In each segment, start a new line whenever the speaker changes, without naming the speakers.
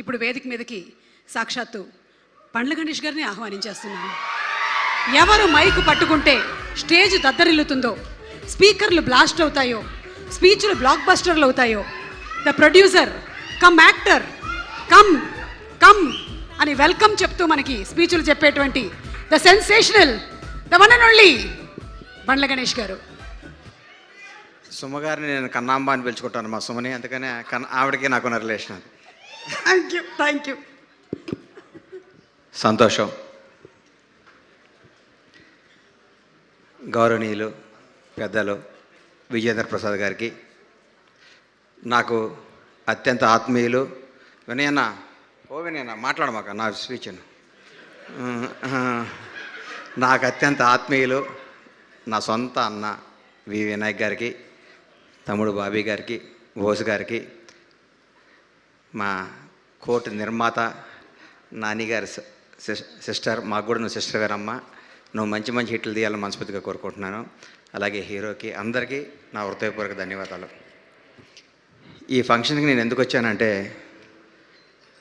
ఇప్పుడు వేదిక మీదకి సాక్షాత్తు పండ్ల గణేష్ గారిని ఆహ్వానించేస్తున్నాను. ఎవరు మైకు పట్టుకుంటే స్టేజ్ దద్దరిల్లుతుందో, స్పీకర్లు బ్లాస్ట్ అవుతాయో, స్పీచ్లు బ్లాక్ బస్టర్లు అవుతాయో, the producer come actor come come అని వెల్కమ్ చెప్తూ మనకి స్పీచ్లు చెప్పేటువంటి the sensational, the one and only పండ్ల గణేష్ గారు.
సుమగారిని నేను కన్నాంబ అని పిలుచుకుంటాను, మా సుమని, అందుకనే ఆవిడకి నాకున్న రిలేషన్ అది.
Thank you.
సంతోషం. గౌరవనీయులు పెద్దలు విజయేంద్ర ప్రసాద్ గారికి, నాకు అత్యంత ఆత్మీయులు వినయన్న, వినయన్న మాట్లాడమాక నా స్పీచ్ను, నాకు అత్యంత ఆత్మీయులు నా సొంత అన్న వి వినాయక్ గారికి, తమ్ముడు బాబీ గారికి, బోస్ గారికి, మా కోర్టు నిర్మాత నానిగారి సిస్టర్, మాకు కూడా నువ్వు సిస్టర్ గారమ్మ, నువ్వు మంచి మంచి హిట్లు తీయాలని మనస్ఫూర్తిగా కోరుకుంటున్నాను. అలాగే హీరోకి అందరికీ నా హృదయపూర్వక ధన్యవాదాలు. ఈ ఫంక్షన్కి నేను ఎందుకు వచ్చానంటే,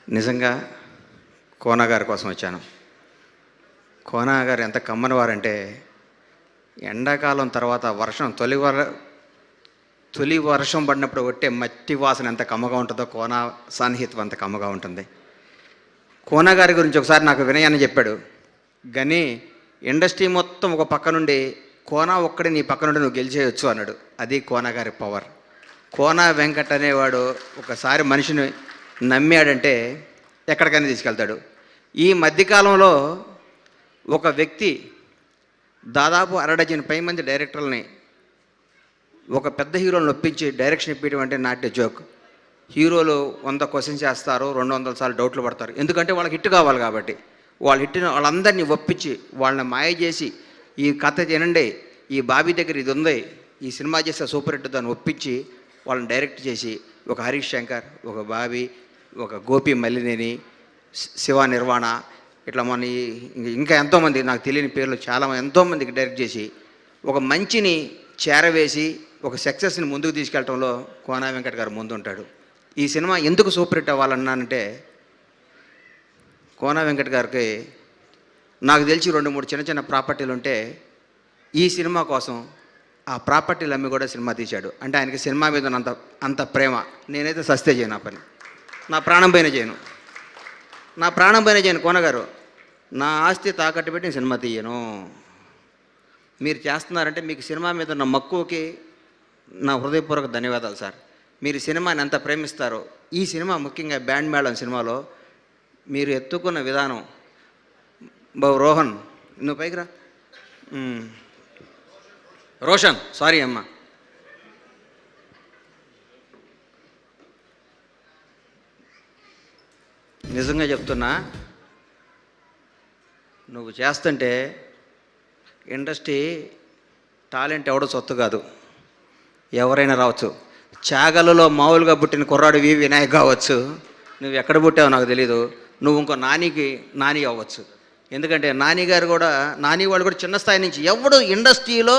నిజంగా కోన గారి కోసం వచ్చాను. కోన గారు ఎంత కమ్మని వారంటే, ఎండాకాలం తర్వాత వర్షం తొలి వర్షం పడినప్పుడు కొట్టే మట్టి వాసన ఎంత కమ్మగా ఉంటుందో కోన సాన్నిహిత్యం అంత కమ్మగా ఉంటుంది. కోన గారి గురించి ఒకసారి నాకు వినయాన్ని చెప్పాడు, కానీ ఇండస్ట్రీ మొత్తం ఒక పక్క నుండి కోన ఒక్కడే నీ పక్క నుండి నువ్వు గెలిచేయచ్చు అన్నాడు. అది కోన గారి పవర్. కోన వెంకట్ అనేవాడు ఒకసారి మనిషిని నమ్మాడంటే ఎక్కడికైనా తీసుకెళ్తాడు. ఈ మధ్యకాలంలో ఒక వ్యక్తి దాదాపు 60 పై మంది డైరెక్టర్లని ఒక పెద్ద హీరోలను ఒప్పించి డైరెక్షన్ ఇప్పించడం అంటే నాట్ ఎ జోక్. హీరోలు 100 క్వశ్చన్స్ చేస్తారు, 200 సార్లు డౌట్లు పడతారు, ఎందుకంటే వాళ్ళకి హిట్ కావాలి కాబట్టి. వాళ్ళు హిట్టిన వాళ్ళందరినీ ఒప్పించి వాళ్ళని మాయ చేసి, ఈ కథ తినండి, ఈ బాబీ దగ్గర ఇది ఉంది, ఈ సినిమా చేస్తే సూపర్ హిట్ దాన్ని ఒప్పించి వాళ్ళని డైరెక్ట్ చేసి, ఒక హరీష్ శంకర్, ఒక బాబీ, ఒక గోపి మల్లినేని, శివ నిర్వాణ, ఇట్లా మన ఇంకా ఎంతోమంది నాకు తెలియని పేర్లు చాలా ఎంతోమందికి డైరెక్ట్ చేసి ఒక మంచిని చేరవేసి ఒక సక్సెస్ని ముందుకు తీసుకెళ్ళటంలో కోన వెంకట్ గారు ముందు ఉంటాడు. ఈ సినిమా ఎందుకు సూపర్ హిట్ అవ్వాలన్నానంటే, కోన వెంకట్ గారికి నాకు తెలిసి 2-3 చిన్న చిన్న ప్రాపర్టీలు ఉంటే ఈ సినిమా కోసం ఆ ప్రాపర్టీలు అమ్మి కూడా సినిమా తీశాడు. అంటే ఆయనకి సినిమా మీద అంత ప్రేమ. నేనైతే సస్తే చేయను ఆ పని, నా ప్రాణం పైన చేయను. కోన గారు, నా ఆస్తి తాకట్టు పెట్టి నేను సినిమా తీయను. మీరు చేస్తున్నారంటే మీకు సినిమా మీద ఉన్న మక్కువకి నా హృదయపూర్వక ధన్యవాదాలు సార్. మీరు సినిమాని ఎంత ప్రేమిస్తారో, ఈ సినిమా ముఖ్యంగా బ్యాండ్ మేళం సినిమాలో మీరు ఎత్తుకున్న విధానం, రోహన్ నువ్వు పైకి రా, రోషన్ సారీ అమ్మ, నిజంగా చెప్తున్నా, నువ్వు చేస్తుంటే ఇండస్ట్రీ టాలెంట్ ఎవడో సొత్తు కాదు, ఎవరైనా రావచ్చు. చాగలలో మామూలుగా పుట్టిన కుర్రాడు వి వినాయక్ కావచ్చు, నువ్వు ఎక్కడ పుట్టావో నాకు తెలీదు, నువ్వు ఇంకో నాని అవ్వచ్చు. ఎందుకంటే నాని వాళ్ళు కూడా చిన్న స్థాయి నుంచి, ఎవడు ఇండస్ట్రీలో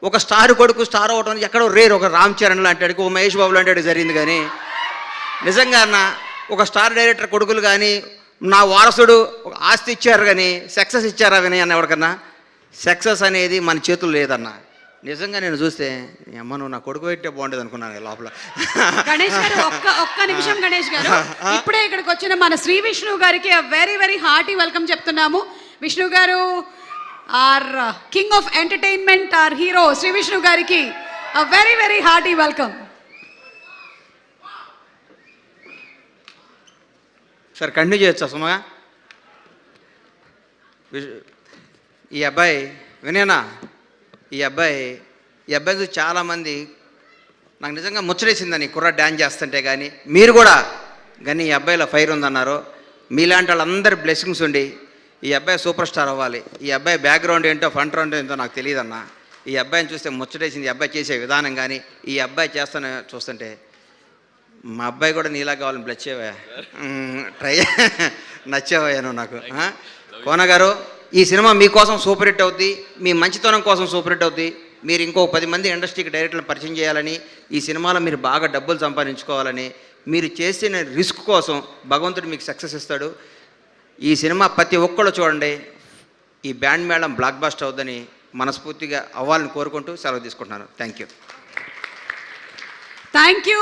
ఒక స్టార్ కొడుకు స్టార్ అవ్వటం ఎక్కడో రేరు. ఒక రామ్ చరణ్ లాంటి, ఒక మహేష్ బాబు లాంటి జరిగింది. కానీ నిజంగా ఒక స్టార్ డైరెక్టర్ కొడుకులు కానీ, నా వారసుడు ఒక ఆస్తి ఇచ్చారు కానీ సక్సెస్ ఇచ్చారా వినయ్ అన్న? ఎవరికన్నా సక్సెస్ అనేది మన చేతులు లేదన్న. నిజంగా నేను చూస్తే అమ్మ నువ్వు నా కొడుకు పెట్టే బాగుండేది అనుకున్నాను లోపల.
గణేష్ గారు ఒక్క నిమిషం. గణేష్ గారు, ఇప్పుడే ఇక్కడికి వచ్చిన మన శ్రీ విష్ణు గారికి వెరీ వెరీ హార్టీ వెల్కమ్ చెప్తున్నాము. విష్ణు గారు our king of entertainment, our hero Shri Vishnu గారికి very very hearty welcome.
Sir continue చేయొచ్చా సుమగా? ఈ అబ్బాయి వినేనా, ఈ అబ్బాయి చాలామంది నాకు నిజంగా ముచ్చటేసిందని కుర్ర డ్యాన్స్ చేస్తుంటే. కానీ మీరు కూడా కానీ ఈ అబ్బాయిలో ఫైర్ ఉందన్నారు. మీలాంటి వాళ్ళందరి బ్లెస్సింగ్స్ ఉండి ఈ అబ్బాయి సూపర్ స్టార్ అవ్వాలి. ఈ అబ్బాయి బ్యాక్గ్రౌండ్ ఏంటో ఫ్రంట్ రౌండ్ ఏంటో నాకు తెలియదన్న. ఈ అబ్బాయిని చూస్తే ముచ్చటేసింది. ఈ అబ్బాయి చేసే విధానం కానీ, ఈ అబ్బాయి చూస్తుంటే మా అబ్బాయి కూడా నీలా కావాలని బ్లెచ్చేవా నచ్చేవయ్యాను నాకు. కోన గారు, ఈ సినిమా మీకోసం సూపర్ హిట్ అవుద్ది, మీ మంచితనం కోసం సూపర్ హిట్ అవుద్ది. మీరు ఇంకో 10 మంది ఇండస్ట్రీకి డైరెక్టర్లను పరిచయం చేయాలని, ఈ సినిమాలో మీరు బాగా డబ్బులు సంపాదించుకోవాలని, మీరు చేసిన రిస్క్ కోసం భగవంతుడు మీకు సక్సెస్ ఇస్తాడు. ఈ సినిమా ప్రతి ఒక్కళ్ళు చూడండి. ఈ బ్యాండ్ మేళం బ్లాక్ బస్టర్ అవుద్దని మనస్ఫూర్తిగా అవ్వాలని కోరుకుంటూ సెలవు తీసుకుంటున్నాను. Thank you.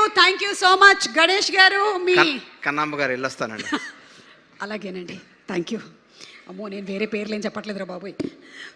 Thank you so much Ganesh గారు. మీ
కన్నమ్మ గారు వెళ్ళొస్తానండి.
అలాగేనండి. Thank you. అమ్మో, నేను వేరే పేర్లు ఏం చెప్పట్లేదురా బాబోయ్.